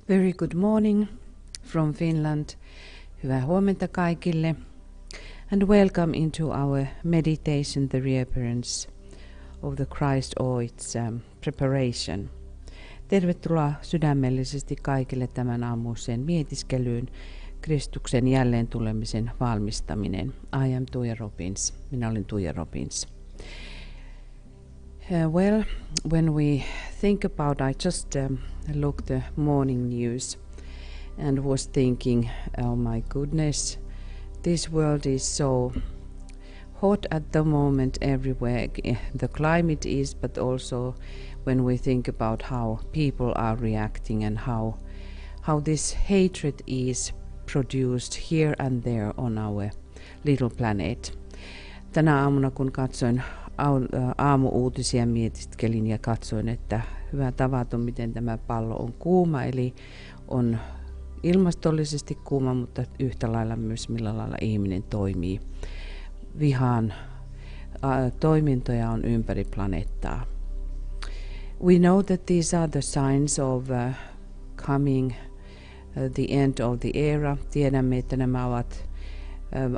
Very good morning from Finland. Hyvää huomenta kaikille. And welcome into our meditation, the reappearance of the Christ or its preparation. Tervetuloa sydämellisesti kaikille tämän aamuiseen mietiskelyyn, Kristuksen jälleen tulemisen valmistaminen. I am Tuija Robbins. Minä olen Tuija Robbins. Well, when we think about, I just looked the morning news and was thinking, oh my goodness, this world is so hot at the moment everywhere. The climate is, but also when we think about how people are reacting and how this hatred is produced here and there on our little planet. Tänä aamuna kun katsoin aamu-uutisia, mietiskelin ja katsoin, että hyvä tavaton, miten tämä pallo on kuuma, eli on ilmastollisesti kuuma, mutta yhtä lailla myös millä lailla ihminen toimii. Vihan toimintoja on ympäri planeettaa. We know that these are the signs of coming the end of the era. Tiedämme, että nämä ovat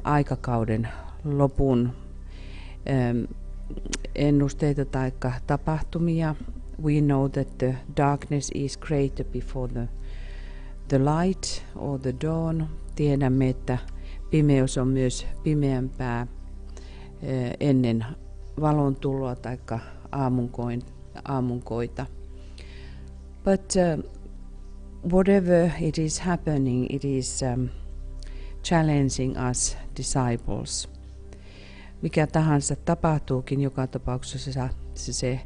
aikakauden lopun ennusteita tai tapahtumia. We know that the darkness is greater before the light or the dawn. Tiedämme, että pimeys on myös pimeämpää ennen valon tuloa tai aamunkoita. But whatever it is happening, it is challenging us disciples. Mikä tahansa tapahtuukin, joka tapauksessa se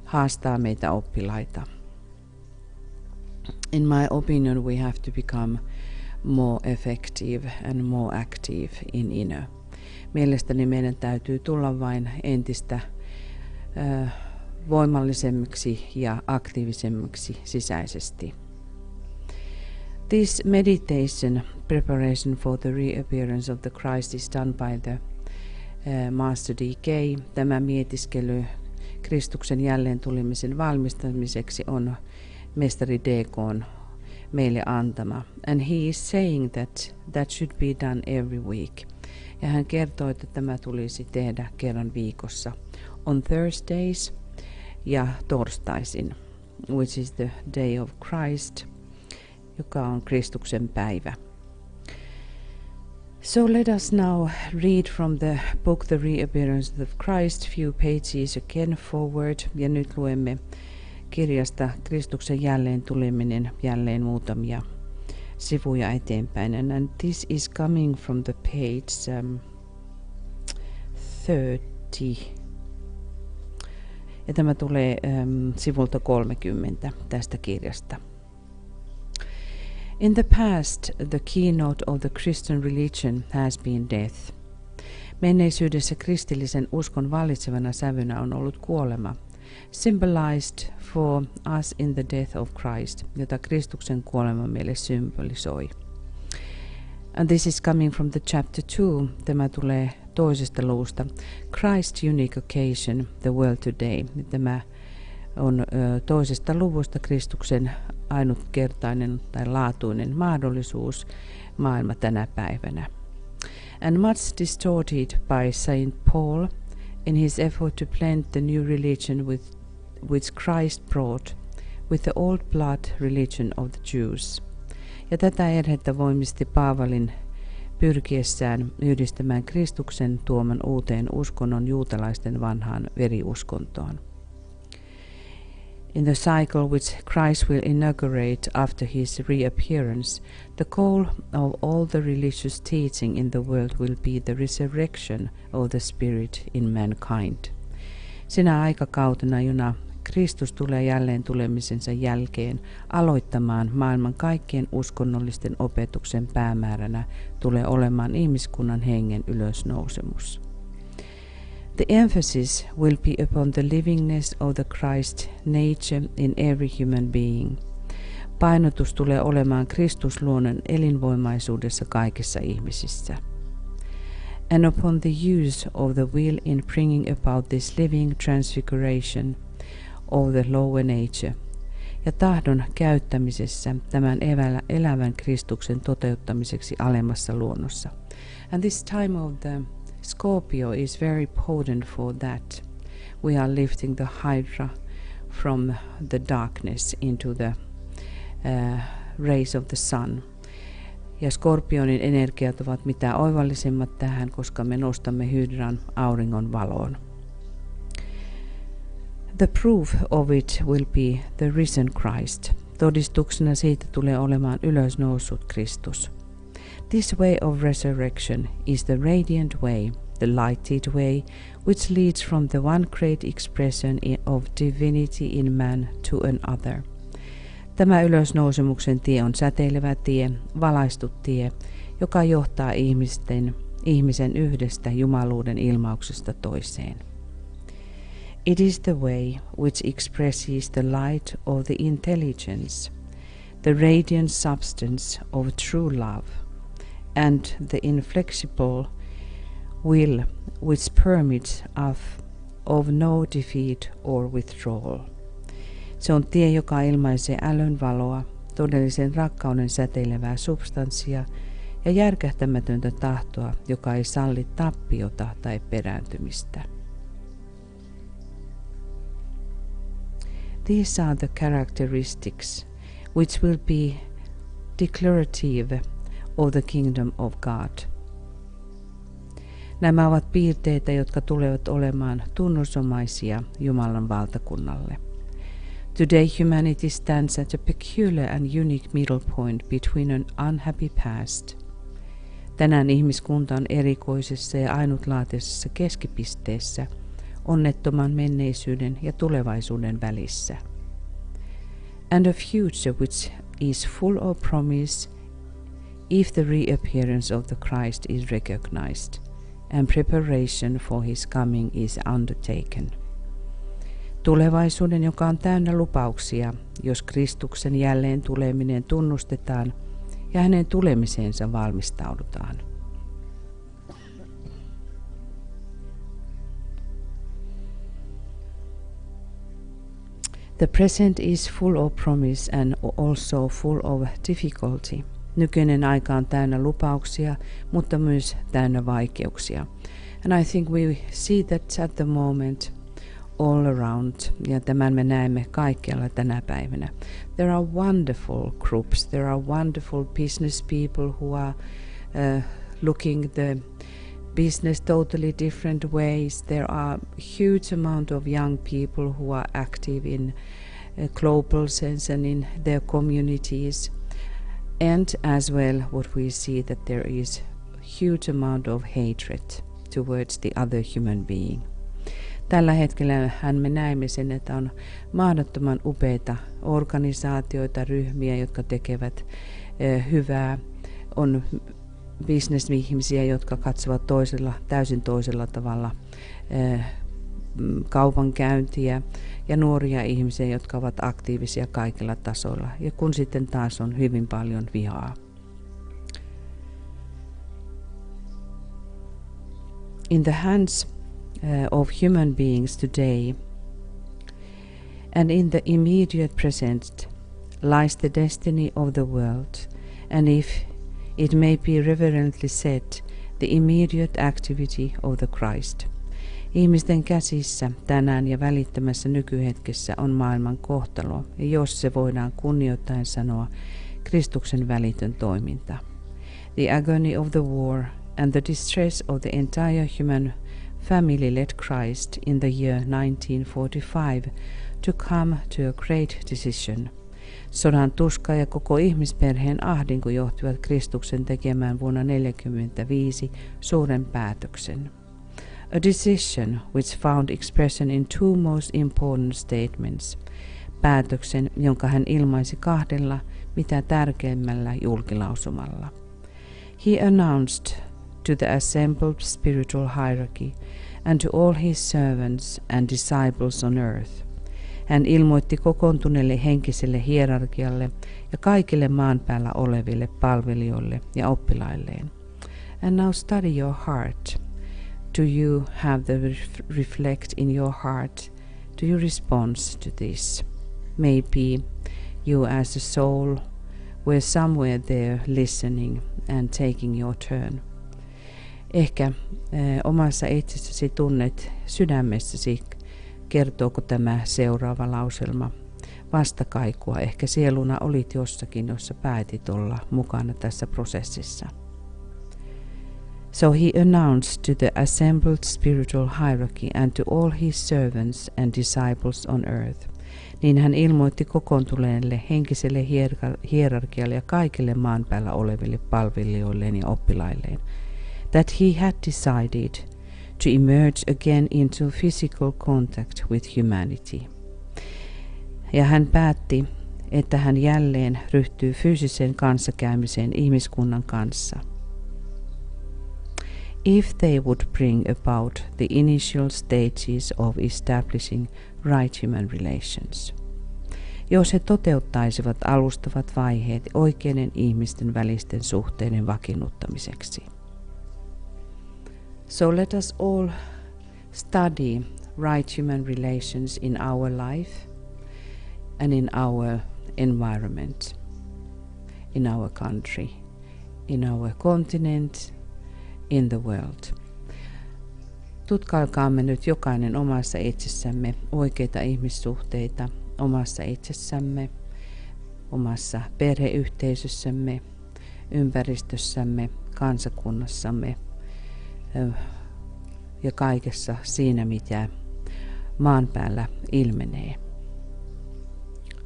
haastaa meitä oppilaita. In my opinion, we have to become more effective and more active in inner. Mielestäni meidän täytyy tulla vain entistä voimallisemmiksi ja aktiivisemmiksi sisäisesti. This meditation, preparation for the reappearance of the Christ, is done by the Master D.K. Tämä mietiskely Kristuksen jälleen tulemisen valmistamiseksi on mestari D.K.'n meille antama. And he is saying that should be done every week. Ja hän kertoo, että tämä tulisi tehdä kerran viikossa. On Thursdays ja torstaisin, which is the day of Christ, joka on Kristuksen päivä. So let us now read from the book The Reappearance of Christ, few pages again forward. Ja nyt luemme kirjasta Kristuksen jälleen tuleminen jälleen muutamia sivuja eteenpäin. And this is coming from the page 30. Ja tämä tulee sivulta 30 tästä kirjasta. In the past, the keynote of the Christian religion has been death. Menneisyydessä kristillisen uskon vallitsevana sävynä on ollut kuolema, symbolized for us in the death of Christ, jota Kristuksen kuolema meille symbolisoi. And this is coming from the chapter 2. Tämä tulee toisesta luvusta. Christ's unique occasion, the world today. Tämä on toisesta luvusta Kristuksen ainutkertainen tai laatuinen mahdollisuus maailma tänä päivänä. And much distorted by Saint Paul in his effort to blend the new religion which Christ brought with the old blood religion of the Jews. Ja tätä erhettä voimisti Paavalin pyrkiessään yhdistämään Kristuksen tuoman uuteen uskonnon juutalaisten vanhaan veriuskontoon. In the cycle which Christ will inaugurate after his reappearance, the goal of all the religious teaching in the world will be the resurrection of the Spirit in mankind. Sinä aikakautena, jona Kristus tulee jälleen tulemisensa jälkeen aloittamaan maailman kaikkien uskonnollisten opetuksen päämääränä, tulee olemaan ihmiskunnan hengen ylösnousemus. The emphasis will be upon the livingness of the Christ nature in every human being. Painotus tulee olemaan Kristusluonnon elinvoimaisuudessa kaikissa ihmisissä. And upon the use of the will in bringing about this living transfiguration of the lower nature, ja tahdon käyttämisessä tämän elävän Kristuksen toteuttamiseksi alemmassa luonnossa. And this time of the Scorpio is very potent for that. We are lifting the Hydra from the darkness into the rays of the sun. Ja Skorpionin energiat ovat mitä oivallisemmat tähän, koska me nostamme Hydran auringon valoon. The proof of it will be the risen Christ. Todistuksena siitä tulee olemaan ylösnoussut Kristus. This way of resurrection is the radiant way, the lighted way, which leads from the one great expression of divinity in man to another. Tämä ylösnousemuksen tie on säteilevä tie, valaistu tie, joka johtaa ihmisen yhdestä jumaluuden ilmauksesta toiseen. It is the way which expresses the light of the intelligence, the radiant substance of true love, and the inflexible will which permits of no defeat or withdrawal. Se on tie, joka ilmaisee älyn valoa, todellisen rakkauden säteilevää substanssia ja järkähtämätöntä tahtoa, joka ei salli tappiota tai perääntymistä. These are the characteristics which will be declarative of the kingdom of God. Nämä ovat piirteitä, jotka tulevat olemaan tunnusomaisia Jumalan valtakunnalle. Today humanity stands at a peculiar and unique middle point between an unhappy past. Tänään ihmiskunta on erikoisessa ja ainutlaatuisessa keskipisteessä onnettoman menneisyyden ja tulevaisuuden välissä. And a future which is full of promise if the reappearance of the Christ is recognized and preparation for his coming is undertaken. Tulevaisuuden, joka on täynnä lupauksia, jos Kristuksen jälleen tuleminen tunnustetaan ja hänen tulemiseensa valmistaudutaan. The present is full of promise and also full of difficulty. Nykyinen aika on täynnä lupauksia, mutta myös täynnä vaikeuksia. And I think we see that at the moment all around, ja tämän me näemme kaikkialla tänä päivänä. There are wonderful groups, there are wonderful business people who are looking the business totally different ways. There are huge amount of young people who are active in global sense and in their communities. And as well what we see that there is huge amount of hatred towards the other human being. Tällä hetkellä me näemme sen, että on mahdottoman upeita organisaatioita, ryhmiä, jotka tekevät hyvää. On bisnesihmisiä, jotka katsovat täysin toisella tavalla kaupankäyntiä ja nuoria ihmisiä, jotka ovat aktiivisia kaikilla tasoilla. Ja kun sitten taas on hyvin paljon vihaa. In the hands of human beings today and in the immediate present lies the destiny of the world, and if it may be reverently said, the immediate activity of the Christ. Ihmisten käsissä tänään ja välittömässä nykyhetkessä on maailman kohtalo, ja jos se voidaan kunnioittaen sanoa, Kristuksen välitön toiminta. The agony of the war and the distress of the entire human family led Christ in the year 1945 to come to a great decision. Sodan tuska ja koko ihmisperheen ahdinko johtivat Kristuksen tekemään vuonna 1945 suuren päätöksen. A decision which found expression in two most important statements. Päätöksen, jonka hän ilmaisi kahdella mitä tärkeimmällä julkilausumalla. He announced to the assembled spiritual hierarchy and to all his servants and disciples on earth. Hän ilmoitti kokoontuneelle henkiselle hierarkialle ja kaikille maan päällä oleville palvelijoille ja oppilailleen. And now study your heart. Do you have the reflect in your heart? Do you respond to this? Maybe you as a soul were somewhere there listening and taking your turn. Ehkä omassa itsessäsi tunnet sydämessäsi, kertooko tämä seuraava lauselma vastakaikua. Ehkä sieluna olit jossakin, jossa päätit olla mukana tässä prosessissa. So he announced to the assembled spiritual hierarchy and to all his servants and disciples on earth. Niin hän ilmoitti kokoontuneelle henkiselle hierarkialle ja kaikille maan päällä oleville palvelijoilleen ja oppilailleen, that he had decided to emerge again into physical contact with humanity. Ja hän päätti, että hän jälleen ryhtyy fyysiseen kanssakäymiseen ihmiskunnan kanssa. If they would bring about the initial stages of establishing right human relations. Jos he toteuttaisivat alustavat vaiheet oikeiden ihmisten välisten suhteiden vakiinnuttamiseksi. So let us all study right human relations in our life and in our environment, in our country, in our continent, in the world. Tutkailkaamme nyt jokainen omassa itsessämme oikeita ihmissuhteita, omassa itsessämme, omassa perheyhteisössämme, ympäristössämme, kansakunnassamme ja kaikessa siinä, mitä maan päällä ilmenee.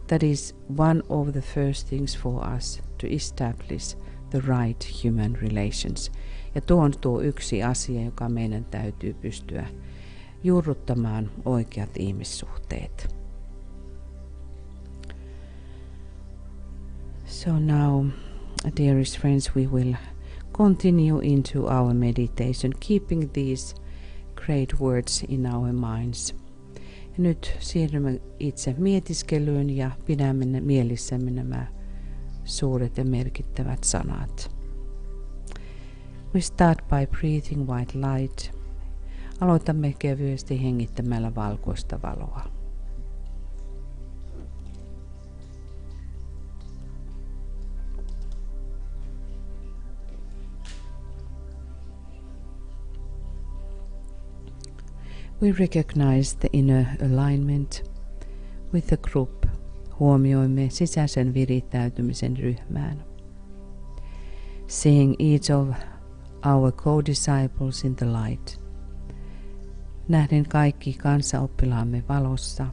That is one of the first things for us to establish the right human relations. Ja tuo on yksi asia, joka meidän täytyy pystyä juurruttamaan oikeat ihmissuhteet. So now, dearest friends, we will continue into our meditation, keeping these great words in our minds. Ja nyt siirrymme itse mietiskelyyn ja pidämme mielissämme nämä suuret ja merkittävät sanat. We start by breathing white light. Aloitamme kevyesti hengittämällä valkoista valoa. We recognize the inner alignment with the group. Huomioimme sisäisen virittäytymisen ryhmään. Seeing each of our co-disciples in the light. Nähden kaikki kanssaoppilaamme valossa.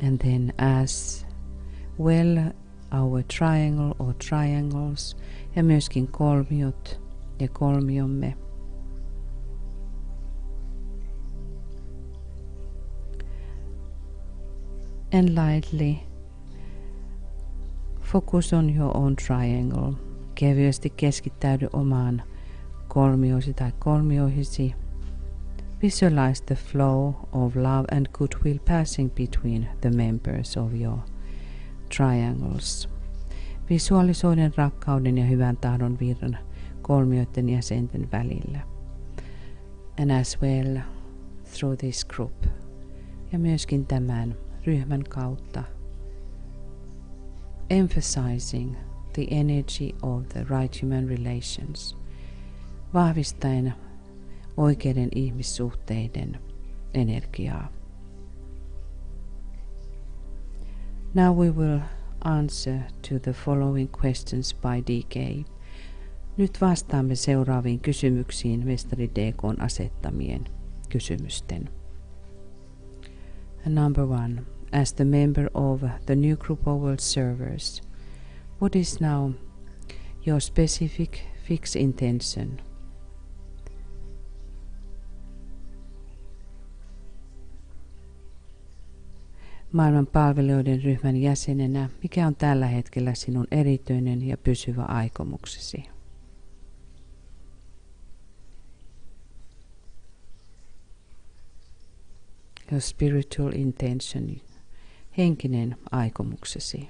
And then as well our triangle or triangles ja myöskin kolmiot ja kolmiomme. And lightly focus on your own triangle. Kevyesti keskittäydy omaan kolmioisi tai kolmioihisi. Visualize the flow of love and goodwill passing between the members of your triangles. Visualisoiden rakkauden ja hyvän tahdon virran kolmioiden jäsenten välillä. And as well through this group. Ja myöskin tämän ryhmän kautta. Emphasizing the energy of the right human relations. Vahvistaen oikeiden ihmissuhteiden energiaa. Now we will answer to the following questions by DK. Nyt vastaamme seuraaviin kysymyksiin mestari DK:n asettamien kysymysten. Number 1. As the member of the new group of world servers, what is now your specific fixed intention? Maailman palvelijoiden ryhmän jäsenenä, mikä on tällä hetkellä sinun erityinen ja pysyvä aikomuksesi? Your spiritual intention, henkinen aikomuksesi.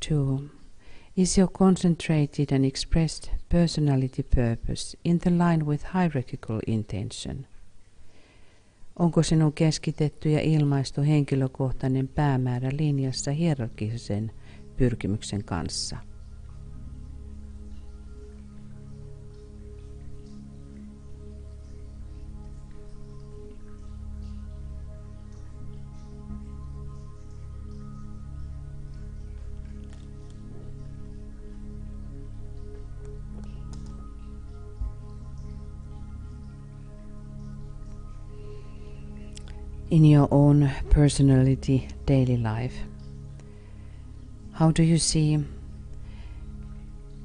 2. Is your concentrated and expressed personality purpose in the line with hierarchical intention? Onko sinun keskitetty ja ilmaistu henkilökohtainen päämäärä linjassa hierarkisen pyrkimyksen kanssa? In your own personality daily life, how do you see?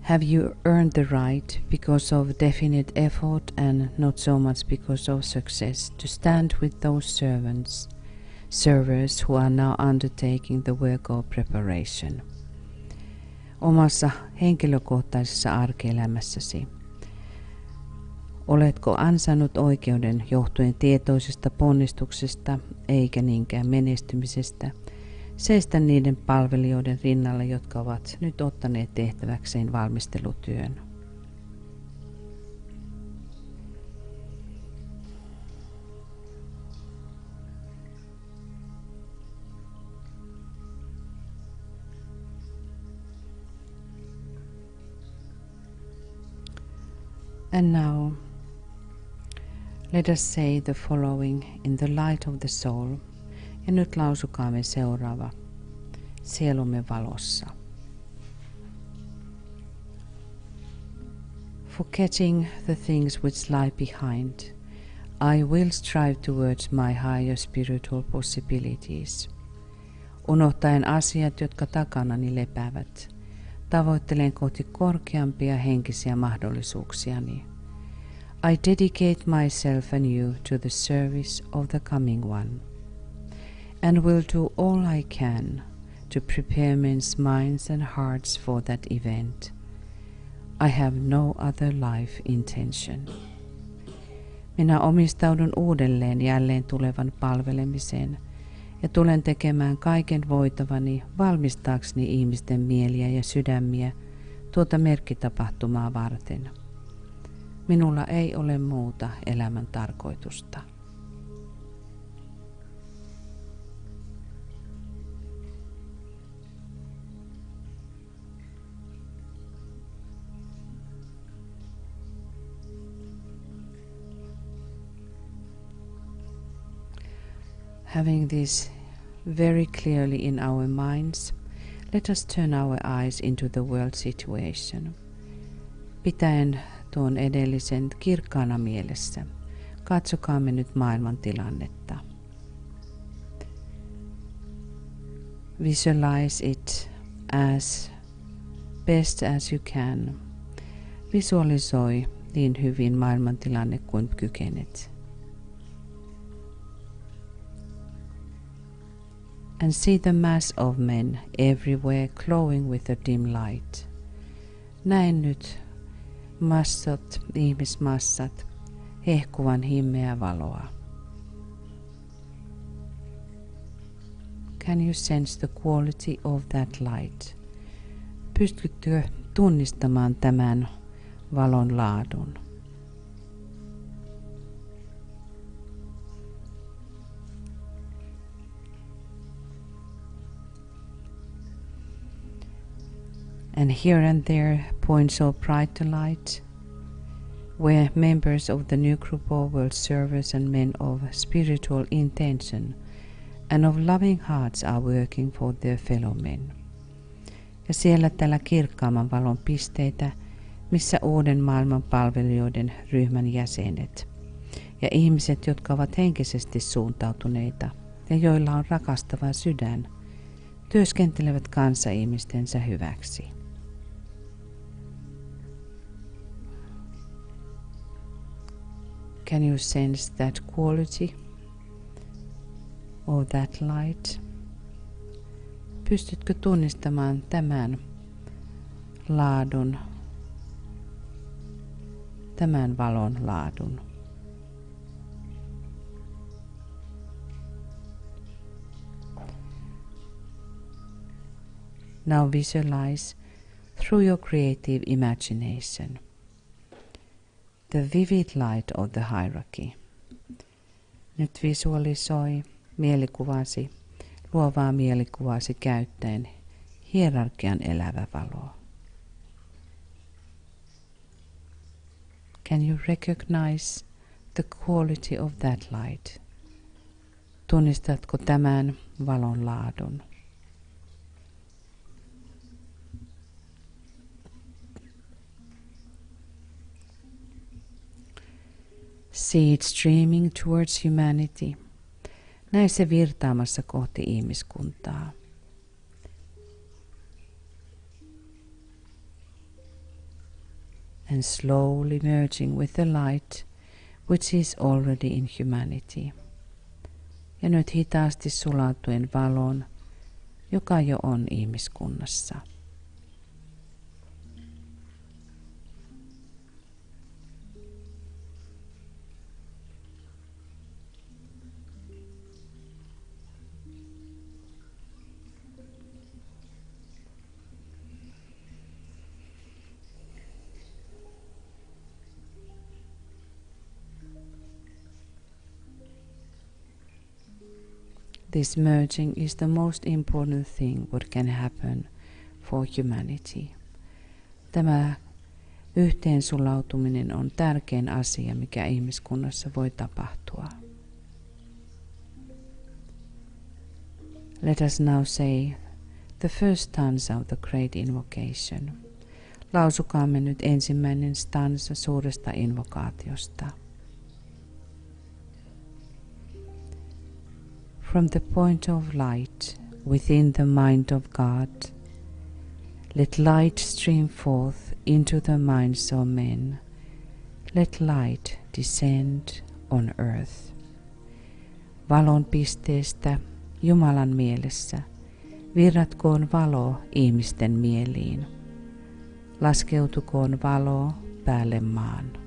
Have you earned the right because of definite effort and not so much because of success to stand with those servers who are now undertaking the work of preparation? Omassa henkilökohtaisessa arkielämässäsi. Oletko ansainnut oikeuden johtuen tietoisesta ponnistuksesta eikä niinkään menestymisestä seistä niiden palvelijoiden rinnalla, jotka ovat nyt ottaneet tehtäväkseen valmistelutyön? And now, let us say the following in the light of the soul. Ja nyt lausukaamme seuraava sielumme valossa. Forgetting the things which lie behind, I will strive towards my higher spiritual possibilities. Unohtaen asiat, jotka takanani lepäävät, tavoittelen kohti korkeampia henkisiä mahdollisuuksiani. I dedicate myself anew to the service of the coming one, and will do all I can to prepare men's minds and hearts for that event. I have no other life intention. Minä omistaudun uudelleen jälleen tulevan palvelemiseen ja tulen tekemään kaiken voitavani valmistaakseni ihmisten mieliä ja sydämiä tuota merkkitapahtumaa varten. Minulla ei ole muuta elämän tarkoitusta. Having this very clearly in our minds, let us turn our eyes into the world situation. Pitäen tuon edellisen kirkkaana mielessä, katsokaamme nyt maailman tilannetta. Visualize it as best as you can. Visualisoi niin hyvin maailman tilanne kuin kykenet. And see the mass of men everywhere glowing with a dim light. Näen nyt ihmismassat, hehkuvan himmeää valoa. Can you sense the quality of that light? Pystytkö tunnistamaan tämän valon laadun? And here and there points of brighter light, where members of the new group of world servers and men of spiritual intention and of loving hearts are working for their fellow men. Ja siellä tällä kirkkaamman valon pisteitä, missä uuden maailman palvelijoiden ryhmän jäsenet ja ihmiset, jotka ovat henkisesti suuntautuneita ja joilla on rakastava sydän, työskentelevät kanssaihmistensä hyväksi. Can you sense that quality or that light? Pystytkö tunnistamaan tämän laadun, tämän valon laadun? Now visualize through your creative imagination. The vivid light of the hierarchy. Nyt visualisoi mielikuvasi, luovaa mielikuvasi käyttäen hierarkian elävä valo. Can you recognize the quality of that light? Tunnistatko tämän valon laadun? See it streaming towards humanity. Näe se virtaamassa kohti ihmiskuntaa. And slowly merging with the light which is already in humanity. Ja nyt hitaasti sulatuen valon, joka jo on ihmiskunnassa. This merging is the most important thing what can happen for humanity. Tämä yhteensulautuminen on tärkein asia, mikä ihmiskunnassa voi tapahtua. Let us now say the first stanza of the great invocation. Lausukaamme nyt ensimmäinen stanza suuresta invokaatiosta. From the point of light within the mind of God, let light stream forth into the minds of men. Let light descend on earth. Valon pisteestä Jumalan mielessä virratkoon valo ihmisten mieliin. Laskeutukoon valo päälle maan.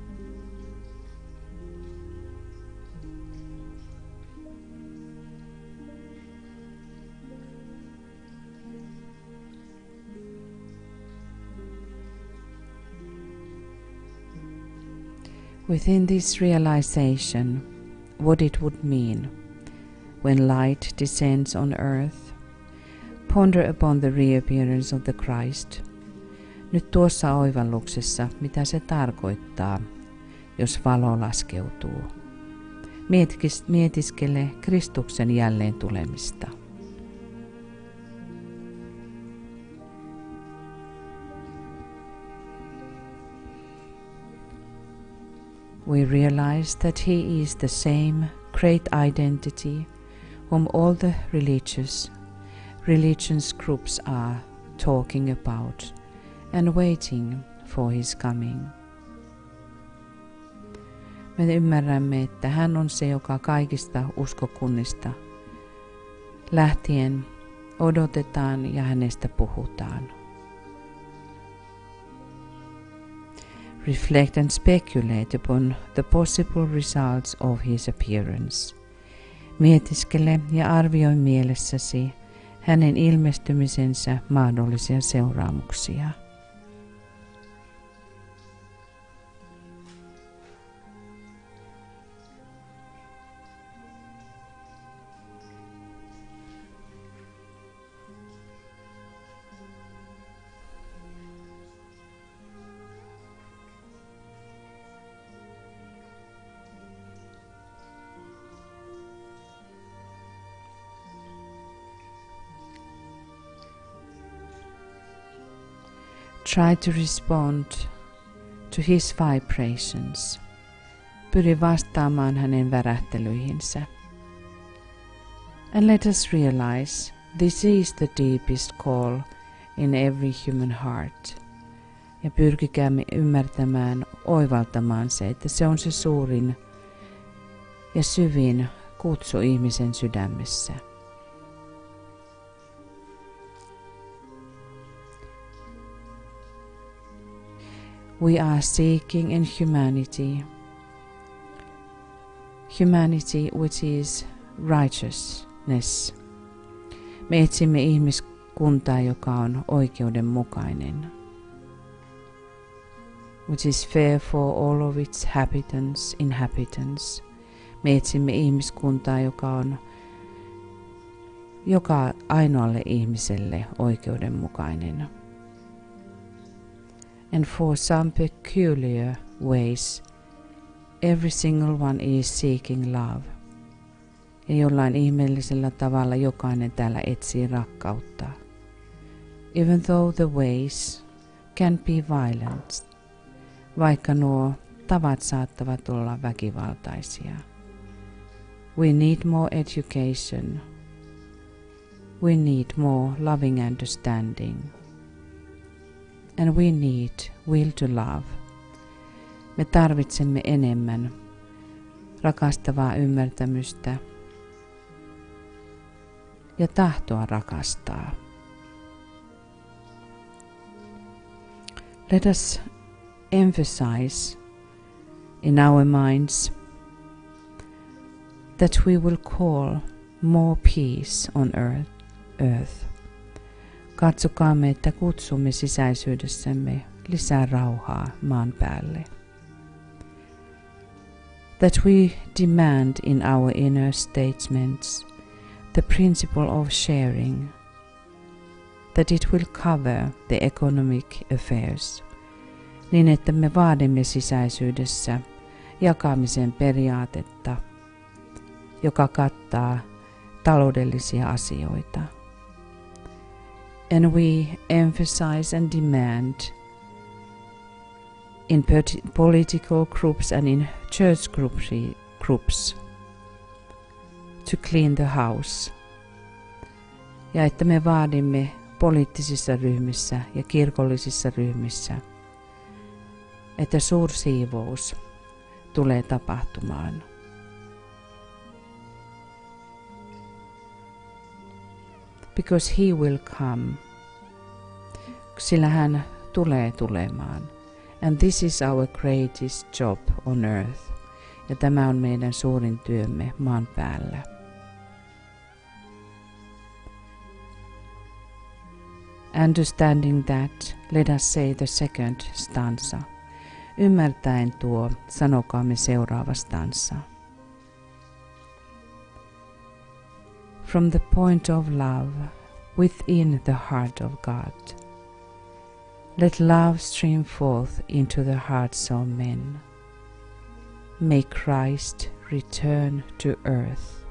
Within this realization, what it would mean when light descends on earth, ponder upon the reappearance of the Christ. Nyt tuossa oivalluksessa, mitä se tarkoittaa, jos valo laskeutuu. Mietiskele Kristuksen jälleen tulemista. We realize that He is the same great identity whom all the religious groups are talking about and waiting for His coming. Me ymmärrämme, että hän on se, joka kaikista uskokunnista lähtien odotetaan ja hänestä puhutaan. Reflect and speculate upon the possible results of his appearance. Mietiskele ja arvioi mielessäsi hänen ilmestymisensä mahdollisia seuraamuksia. Try to respond to his vibrations. Pyri vastaamaan hänen värähtelyihinsä. And let us realize this is the deepest call in every human heart. Ja pyrkikäämme ymmärtämään, oivaltamaan se, että se on se suurin ja syvin kutsu ihmisen sydämessä. We are seeking in humanity which is righteousness. Me etsimme ihmiskuntaa, joka on oikeudenmukainen. which is fair for all of its inhabitants. Me etsimme ihmiskuntaa, joka on joka ainoalle ihmiselle oikeudenmukainen. And for some peculiar ways, every single one is seeking love. Ja jollain ihmeellisellä tavalla jokainen täällä etsii rakkautta. Even though the ways can be violent, vaikka nuo tavat saattavat olla väkivaltaisia. We need more education. We need more loving understanding. And we need will to love. Me tarvitsemme enemmän rakastavaa ymmärtämystä ja tahtoa rakastaa. Let us emphasize in our minds that we will call more peace on earth. Katsokaamme, että kutsumme sisäisyydessämme lisää rauhaa maan päälle. That we demand in our inner statements the principle of sharing, that it will cover the economic affairs, niin että me vaadimme sisäisyydessä jakamisen periaatetta, joka kattaa taloudellisia asioita. And we emphasize and demand in political groups and in church groups to clean the house. Ja että me vaadimme poliittisissa ryhmissä ja kirkollisissa ryhmissä, että suursiivous tulee tapahtumaan. Because he will come, sillä hän tulee tulemaan. And this is our greatest job on earth. Ja tämä on meidän suurin työmme maan päällä. Understanding that, let us say the second stanza. Ymmärtäen tuo, sanokaamme seuraava stanza. From the point of love, within the heart of God, let love stream forth into the hearts of men. May Christ return to earth.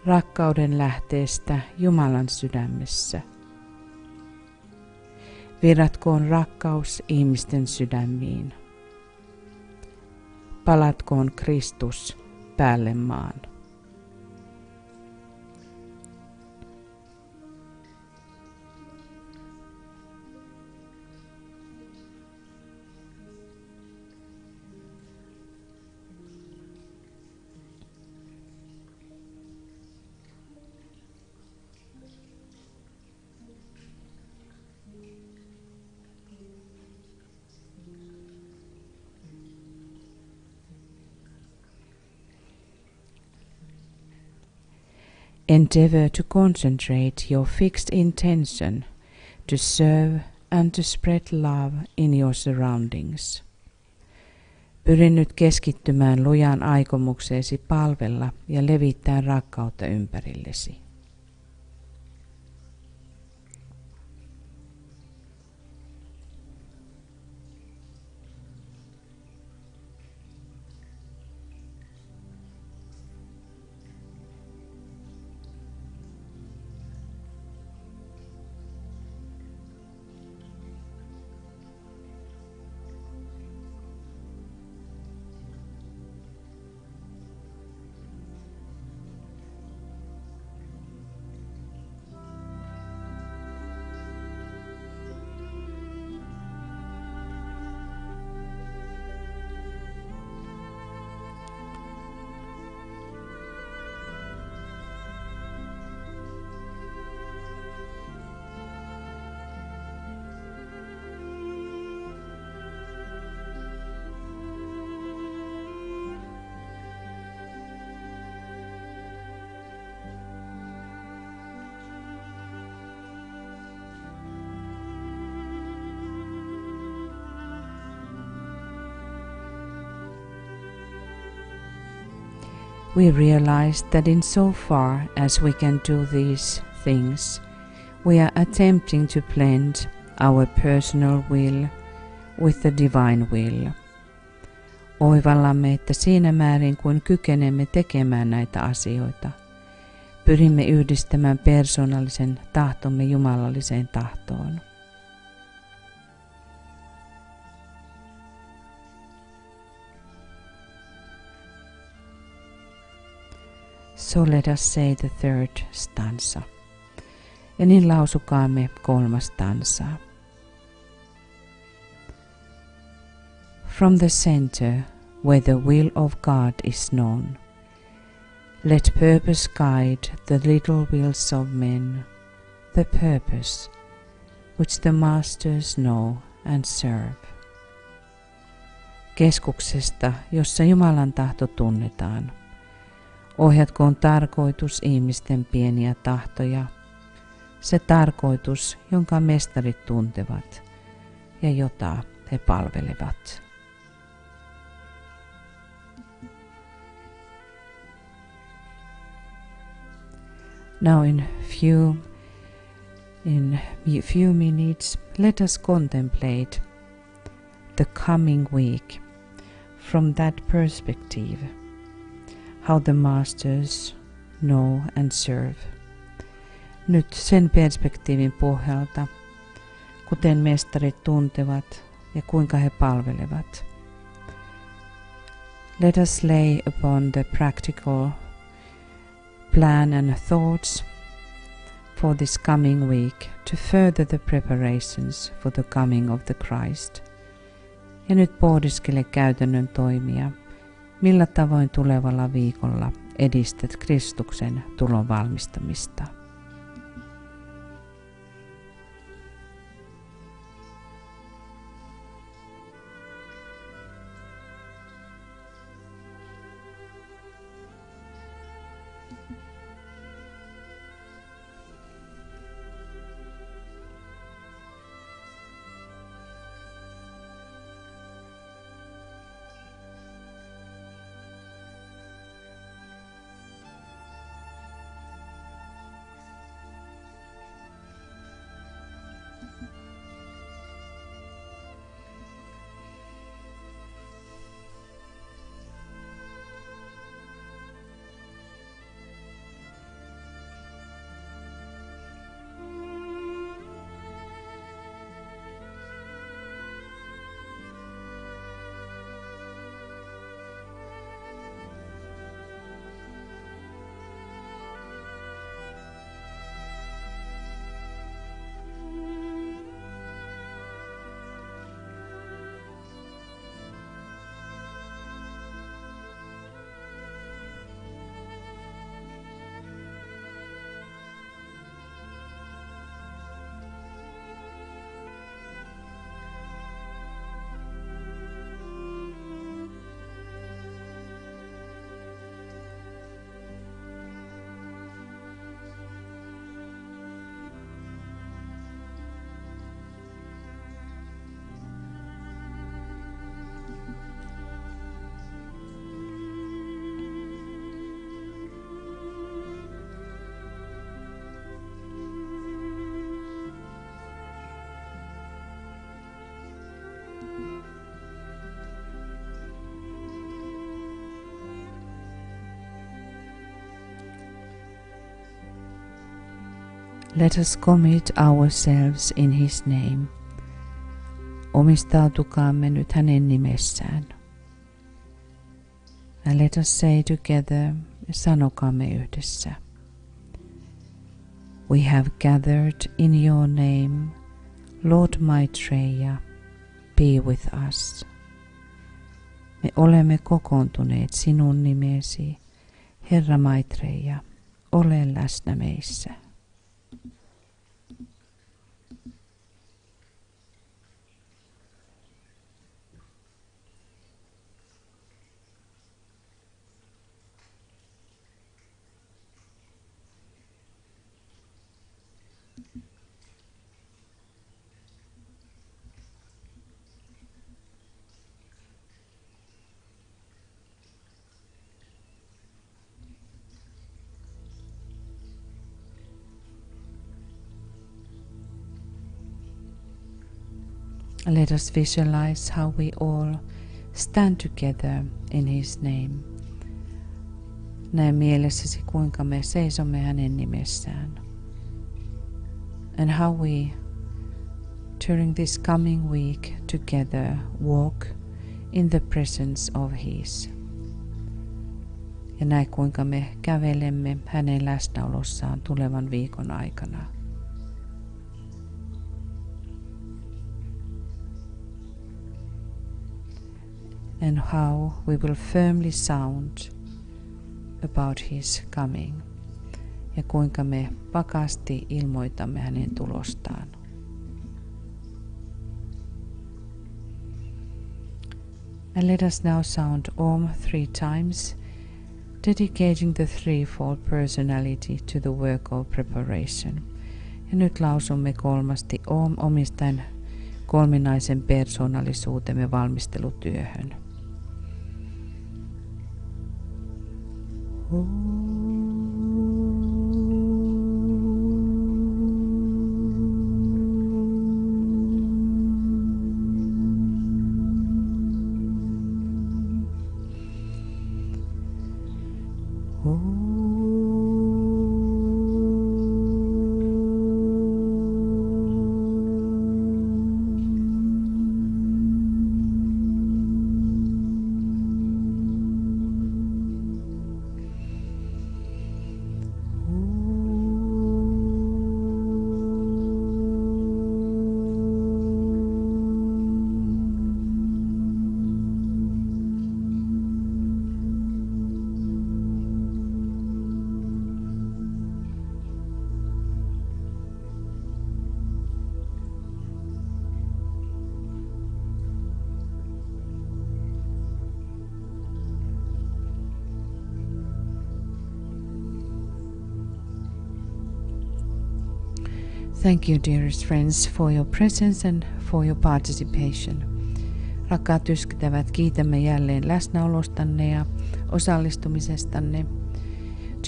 Rakkauden lähteestä Jumalan sydämessä. Virratkoon rakkaus ihmisten sydämiin. Palatkoon Kristus päälle maan. Endeavor to concentrate your fixed intention to serve and to spread love in your surroundings. Pyri nyt keskittymään lujaan aikomukseesi palvella ja levittää rakkautta ympärillesi. We realize that in so far as we can do these things, we are attempting to blend our personal will with the divine will. Oivallamme, että siinä määrin kuin kykenemme tekemään näitä asioita, pyrimme yhdistämään persoonallisen tahtomme jumalalliseen tahtoon. So let us say the third stanza. Ja niin lausukaamme kolmas stansaa. From the center, where the will of God is known, let purpose guide the little wills of men, the purpose which the masters know and serve. Keskuksesta, jossa Jumalan tahto tunnetaan, ohjatkoon tarkoitus ihmisten pieniä tahtoja, se tarkoitus, jonka mestarit tuntevat ja jota he palvelevat. Now in few minutes, let us contemplate the coming week from that perspective, how the masters know and serve. Nyt sen perspektiivin pohjalta, kuten mestarit tuntevat ja kuinka he palvelevat. Let us lay upon the practical plan and thoughts for this coming week to further the preparations for the coming of the Christ. Ja nyt pohdiskele käytännön toimia, millä tavoin tulevalla viikolla edistät Kristuksen tulon valmistamista. Let us commit ourselves in His name. Omistautukaamme nyt hänen nimessään. And let us say together, sanokaamme yhdessä. We have gathered in your name, Lord Maitreya, be with us. Me olemme kokoontuneet sinun nimesi, Herra Maitreya, ole läsnä meissä. Let us visualize how we all stand together in His name. Näe mielessäsi, kuinka me seisomme hänen nimessään. And how we, during this coming week, together walk in the presence of His. Ja näe, kuinka me kävelemme hänen läsnäolossaan tulevan viikon aikana. And how we will firmly sound about His coming. Ja kuinka me vakaasti ilmoitamme hänen tulostaan. And let us now sound Om 3 times, dedicating the threefold personality to the work of preparation. Ja nyt lausumme 3 Om omistaen kolminaisen persoonallisuutemme valmistelutyöhön. Thank you, dearest friends, for your presence and for your participation. Rakkaat ystävät, kiitämme jälleen läsnäolostanne ja osallistumisestanne.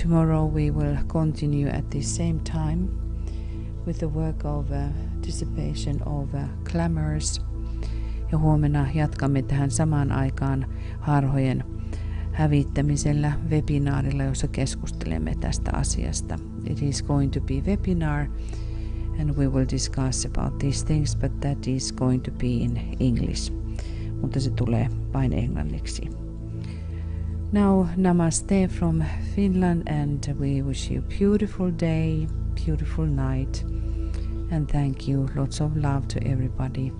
Tomorrow we will continue at the same time with the work of dissipation of clamors. Ja huomenna jatkamme tähän samaan aikaan harhojen hävittämisellä webinaarilla, jossa keskustelemme tästä asiasta. It is going to be webinar. And we will discuss about these things, but that is going to be in English. Mutta se tulee vain englanniksi. Now, namaste from Finland, and we wish you a beautiful day, beautiful night, and thank you, lots of love to everybody.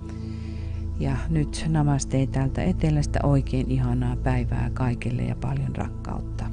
Ja nyt namaste täältä etelästä, oikein ihanaa päivää kaikille ja paljon rakkautta.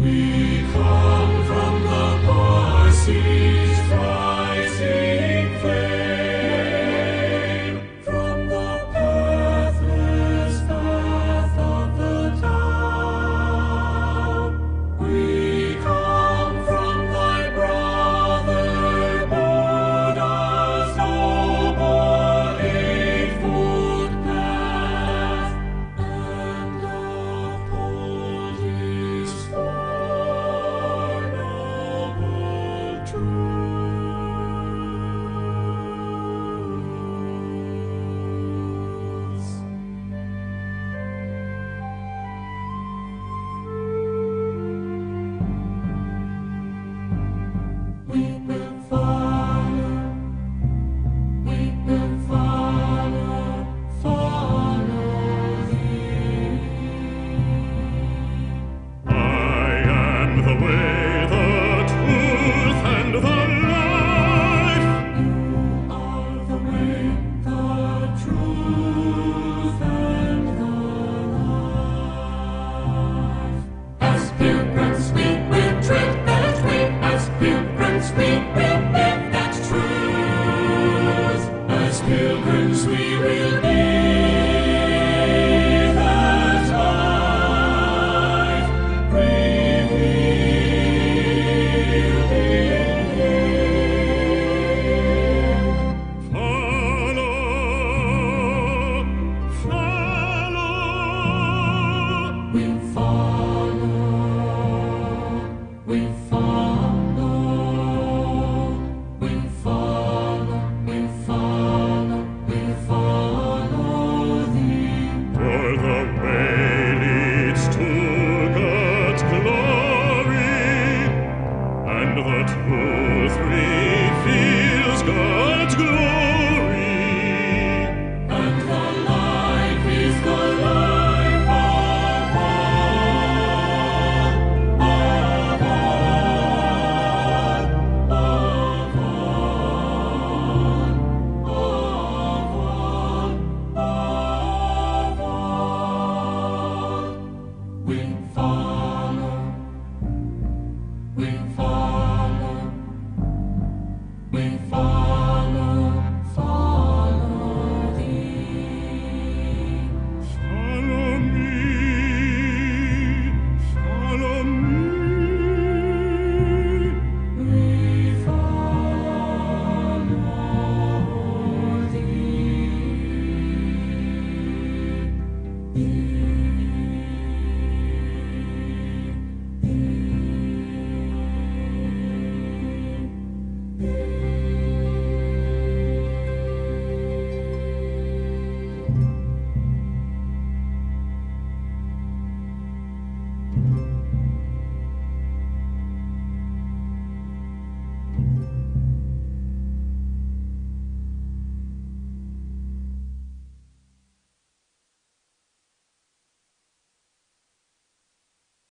We come from the poor sea.